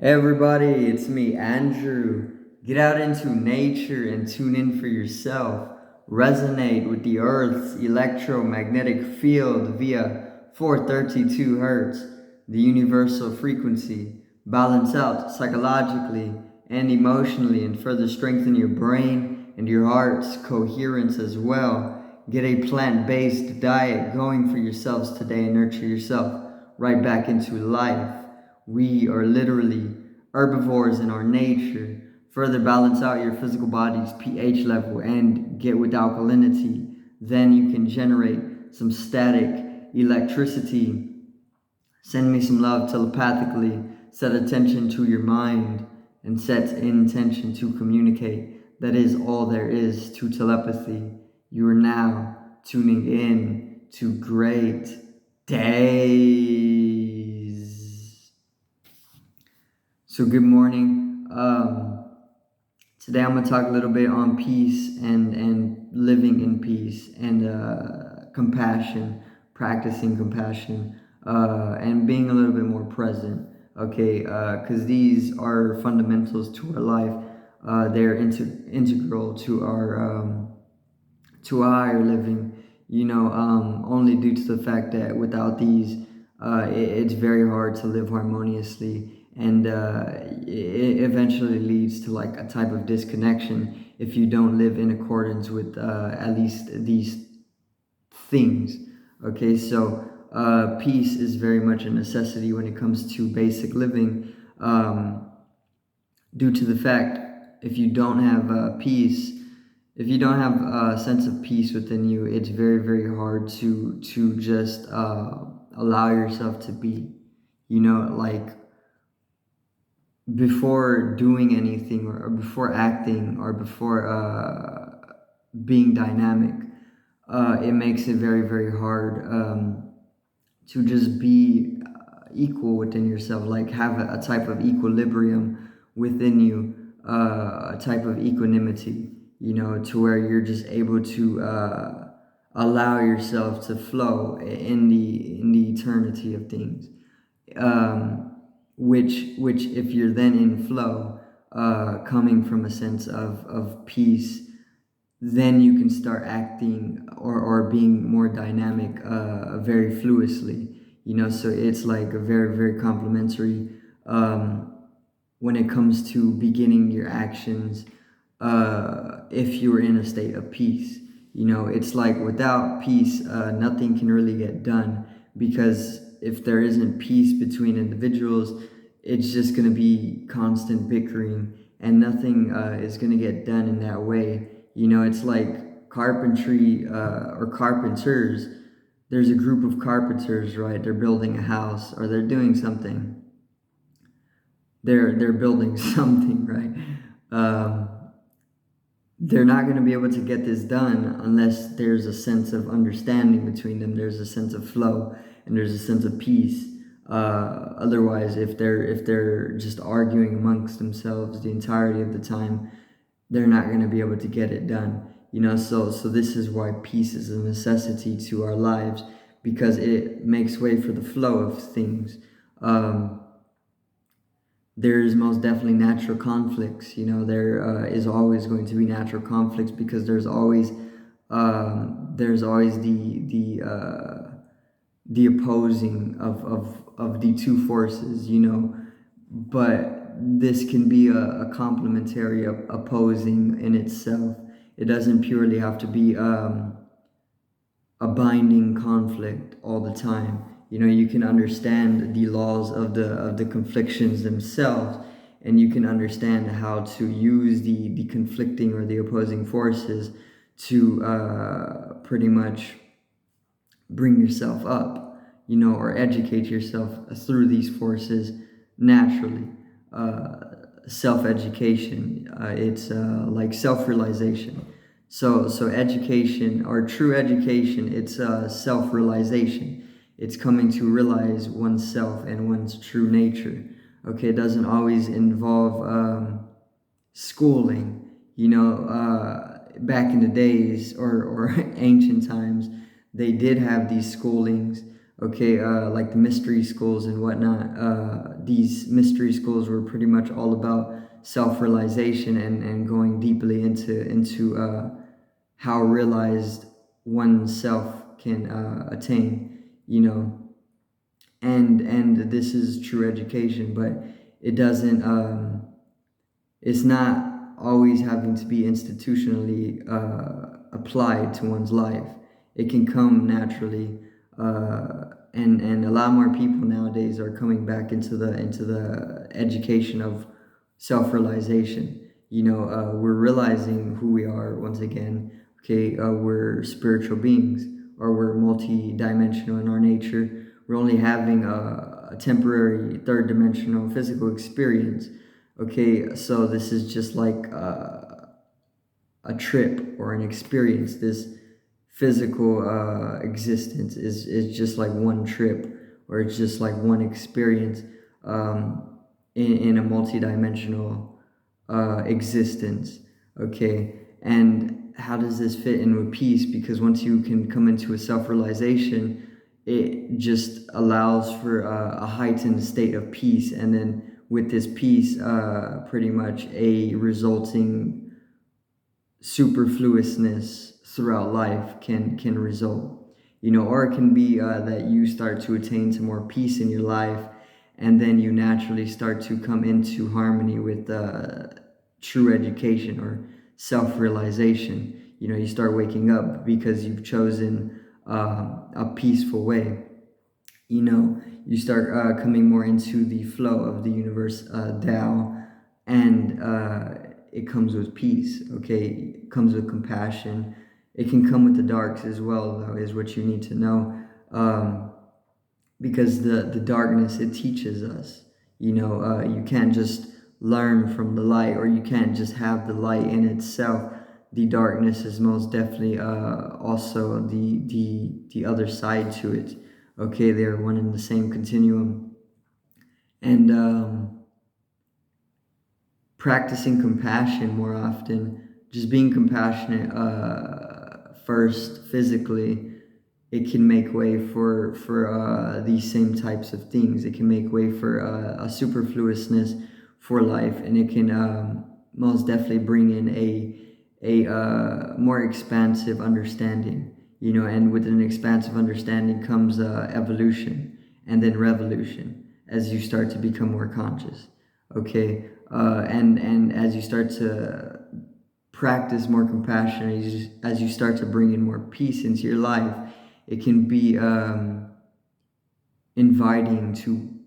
Hey everybody, it's me, Andrew. Get out into nature and tune in for yourself. Resonate with the Earth's electromagnetic field via 432 Hertz, the universal frequency. Balance out psychologically and emotionally and further strengthen your brain and your heart's coherence as well. Get a plant-based diet going for yourselves today and nurture yourself right back into life. We are literally herbivores in our nature. Further balance out your physical body's pH level and get with alkalinity. Then you can generate some static electricity. Send me some love telepathically. Set attention to your mind and set intention to communicate. That is all there is to telepathy. You are now tuning in to Great Days. So good morning. Today I'm gonna talk a little bit on peace and living in peace and compassion, practicing compassion, and being a little bit more present. Okay, because these are fundamentals to our life. They're integral to our higher living. Only due to the fact that without these, it's very hard to live harmoniously, and it eventually leads to like a type of disconnection if you don't live in accordance with at least these things. Okay, so peace is very much a necessity when it comes to basic living, due to the fact if you don't have peace, if you don't have a sense of peace within you, it's very, very hard to just allow yourself to be, like before doing anything or before acting or before being dynamic. It makes it very, very hard to just be equal within yourself, like have a type of equilibrium within you, a type of equanimity, to where you're just able to allow yourself to flow in the eternity of things. Which if you're then in flow, coming from a sense of peace, then you can start acting or being more dynamic very fluidly. So it's like a very, very complementary when it comes to beginning your actions, if you're in a state of peace. It's like without peace, nothing can really get done, because if there isn't peace between individuals, it's just going to be constant bickering, and nothing is going to get done in that way. It's like carpentry or carpenters. There's a group of carpenters, right? They're building a house or they're doing something. They're building something, right? They're not going to be able to get this done unless there's a sense of understanding between them. There's a sense of flow and there's a sense of peace. Otherwise, if they're just arguing amongst themselves the entirety of the time, they're not going to be able to get it done. So this is why peace is a necessity to our lives, because it makes way for the flow of things. There's most definitely natural conflicts. There is always going to be natural conflicts, because there's always the opposing of the two forces. But this can be a complementary opposing in itself. It doesn't purely have to be a binding conflict all the time. You can understand the laws of the conflictions themselves, and you can understand how to use the conflicting or the opposing forces to pretty much bring yourself up, or educate yourself through these forces naturally. Self-education, it's like self-realization. So education, or true education, it's self-realization. It's coming to realize oneself and one's true nature. Okay, it doesn't always involve schooling. Back in the days or ancient times, they did have these schoolings. Okay, like the mystery schools and whatnot. These mystery schools were pretty much all about self-realization and going deeply into how realized oneself can attain, you know. And this is true education, but it doesn't. It's not always having to be institutionally applied to one's life. It can come naturally, and a lot more people nowadays are coming back into the education of self-realization. We're realizing who we are once again. Okay, we're spiritual beings, or we're multi-dimensional in our nature. We're only having a temporary third-dimensional physical experience. Okay, so this is just like a trip or an experience. This physical existence is just like one trip, or it's just like one experience in a multidimensional existence. Okay, and how does this fit in with peace? Because once you can come into a self-realization, it just allows for a heightened state of peace, and then with this peace, pretty much a resulting superfluousness throughout life can result. Or it can be that you start to attain to more peace in your life, and then you naturally start to come into harmony with true education or self-realization. You start waking up because you've chosen a peaceful way. You start coming more into the flow of the universe, Tao, and it comes with peace. Okay, it comes with compassion. It can come with the darks as well, though, is what you need to know. Because the darkness, it teaches us. You can't just learn from the light, or you can't just have the light in itself. The darkness is most definitely also the other side to it. Okay, they're one in the same continuum. And practicing compassion more often, just being compassionate first physically, it can make way for these same types of things. It can make way for a superfluousness for life, and it can most definitely bring in a more expansive understanding. And with an expansive understanding comes evolution, and then revolution, as you start to become more conscious. Okay, and as you start to practice more compassion, as you start to bring in more peace into your life, it can be inviting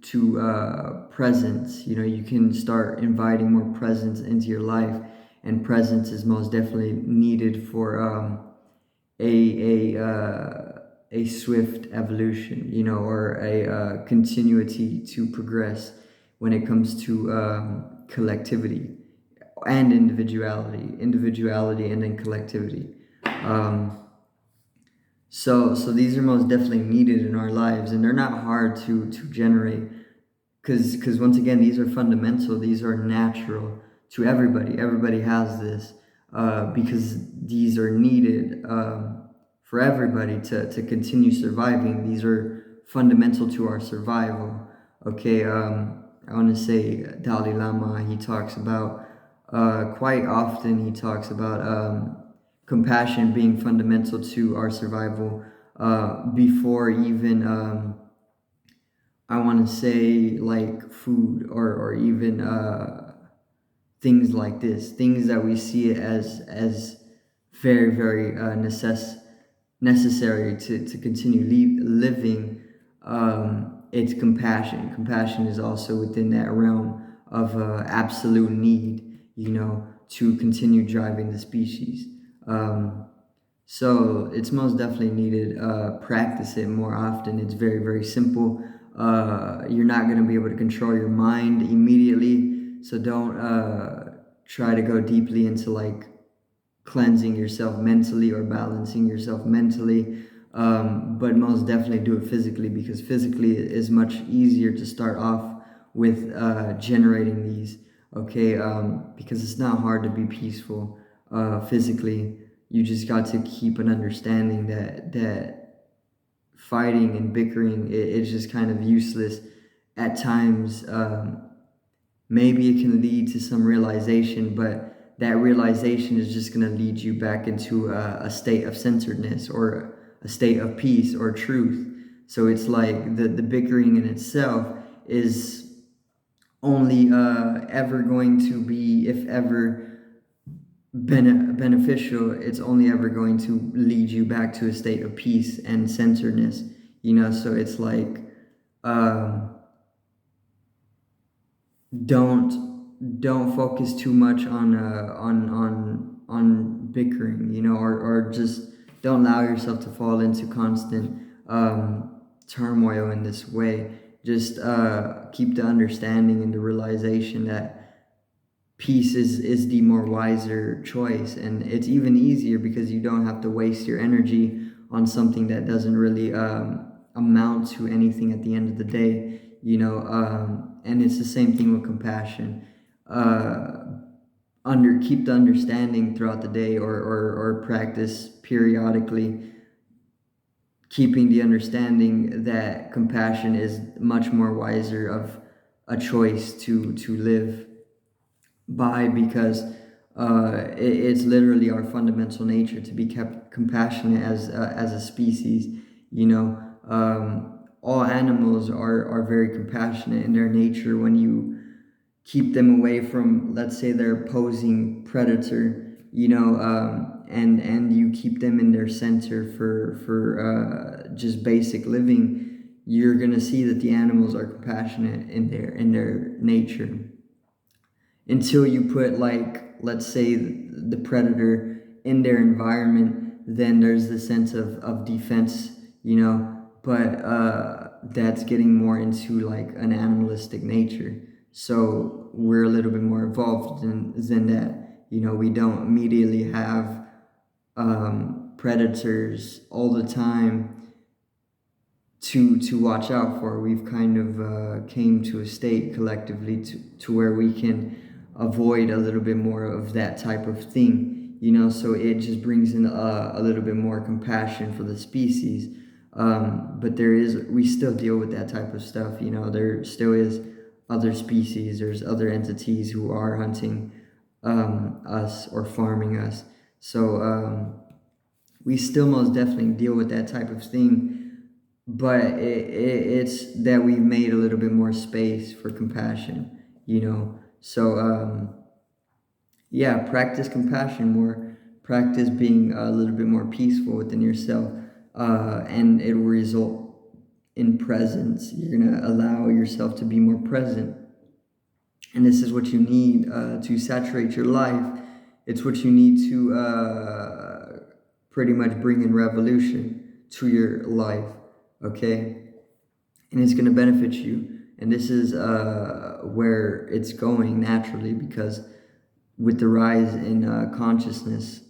to presence. You can start inviting more presence into your life, and presence is most definitely needed for a swift evolution, or a continuity to progress when it comes to collectivity and individuality and then collectivity. So these are most definitely needed in our lives, and they're not hard to generate, because once again, these are fundamental. These are natural to everybody. Everybody has this, because these are needed for everybody to continue surviving. These are fundamental to our survival. Okay, I want to say Dalai Lama, he talks about quite often. He talks about compassion being fundamental to our survival before even I want to say like food, or even things like this, things that we see as very very necessary to continue living. It's compassion. Compassion is also within that realm of absolute need, to continue driving the species. So it's most definitely needed. Practice it more often. It's very, very simple. You're not going to be able to control your mind immediately, so don't try to go deeply into like cleansing yourself mentally or balancing yourself mentally. But most definitely do it physically, because physically it is much easier to start off with generating these. Okay, because it's not hard to be peaceful physically. You just got to keep an understanding that fighting and bickering, it's just kind of useless at times. Maybe it can lead to some realization, but that realization is just going to lead you back into a state of centeredness or a state of peace or truth. So it's like the bickering in itself is only ever going to be, if ever beneficial, it's only ever going to lead you back to a state of peace and centeredness, so it's like, don't focus too much on bickering, or just don't allow yourself to fall into constant turmoil in this way. Just keep the understanding and the realization that peace is the more wiser choice, and it's even easier because you don't have to waste your energy on something that doesn't really amount to anything at the end of the day, and it's the same thing with compassion. Keep the understanding throughout the day, or practice periodically keeping the understanding that compassion is much more wiser of a choice to live by, because it's literally our fundamental nature to be kept compassionate as a species. All animals are very compassionate in their nature when you keep them away from, let's say, their opposing predator, and you keep them in their center for just basic living. You're gonna see that the animals are compassionate in their nature. Until you put, like, let's say, the predator in their environment, then there's the sense of defense, but that's getting more into like an animalistic nature. So we're a little bit more evolved than that. We don't immediately have predators all the time to watch out for. We've kind of came to a state collectively to where we can avoid a little bit more of that type of thing. So it just brings in a little bit more compassion for the species. But we still deal with that type of stuff. There still is other species, there's other entities who are hunting us or farming us. So we still most definitely deal with that type of thing, but it's that we've made a little bit more space for compassion, So yeah, practice compassion more, practice being a little bit more peaceful within yourself, and it will result in presence. You're going to allow yourself to be more present. And this is what you need to saturate your life. It's what you need to pretty much bring in revolution to your life, okay? And it's going to benefit you. And this is where it's going naturally, because with the rise in consciousness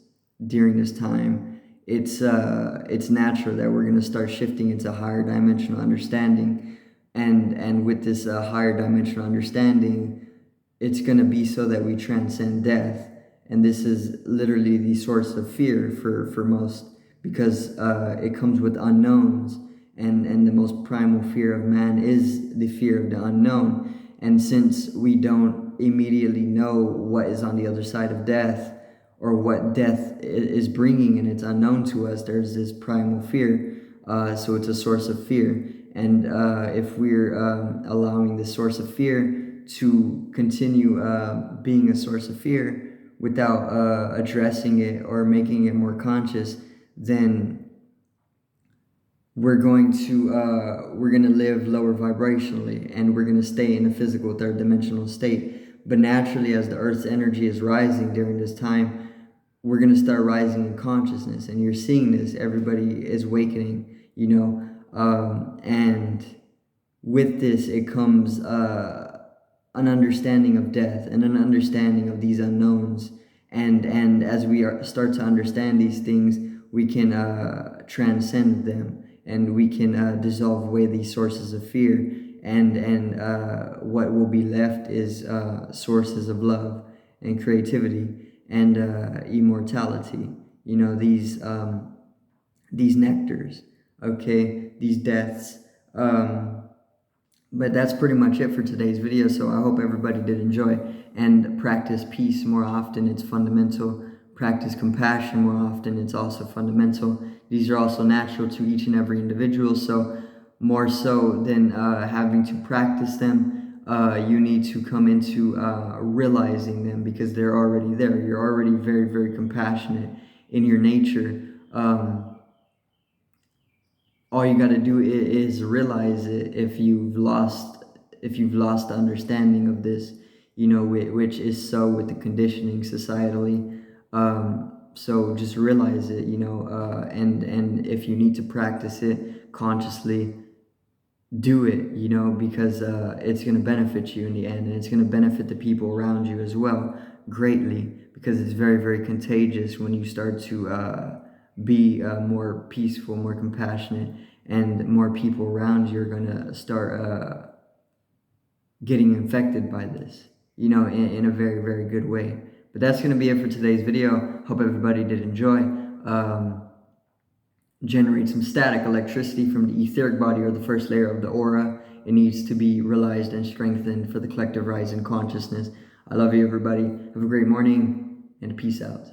during this time, it's natural that we're going to start shifting into higher dimensional understanding, and with this higher dimensional understanding, it's going to be so that we transcend death. And this is literally the source of fear for most, because it comes with unknowns, and the most primal fear of man is the fear of the unknown. And since we don't immediately know what is on the other side of death, or what death is bringing, and it's unknown to us, there's this primal fear. So it's a source of fear. And if we're allowing this source of fear to continue being a source of fear without addressing it or making it more conscious, then we're going to live lower vibrationally, and we're going to stay in a physical third dimensional state. But naturally, as the Earth's energy is rising during this time, we're going to start rising in consciousness. And you're seeing this, everybody is awakening, and with this, it comes an understanding of death and an understanding of these unknowns. And as we start to understand these things, we can transcend them, and we can dissolve away these sources of fear. And what will be left is sources of love and creativity and immortality. These nectars. Okay, these deaths. But that's pretty much it for today's video. So I hope everybody did enjoy, and practice peace more often. It's fundamental. Practice compassion more often. It's also fundamental. These are also natural to each and every individual. So more so than having to practice them, you need to come into realizing them, because they're already there. You're already very, very compassionate in your nature. All you got to do is realize it if you've lost the understanding of this, which is so with the conditioning societally. So just realize it, and if you need to practice it consciously, do it, because it's going to benefit you in the end, and it's going to benefit the people around you as well greatly, because it's very, very contagious when you start to be more peaceful, more compassionate, and more people around you are going to start getting infected by this, in a very, very good way. But that's going to be it for today's video. Hope everybody did enjoy. Generate some static electricity from the etheric body, or the first layer of the aura. It needs to be realized and strengthened for the collective rise in consciousness. I love you, everybody. Have a great morning, and peace out.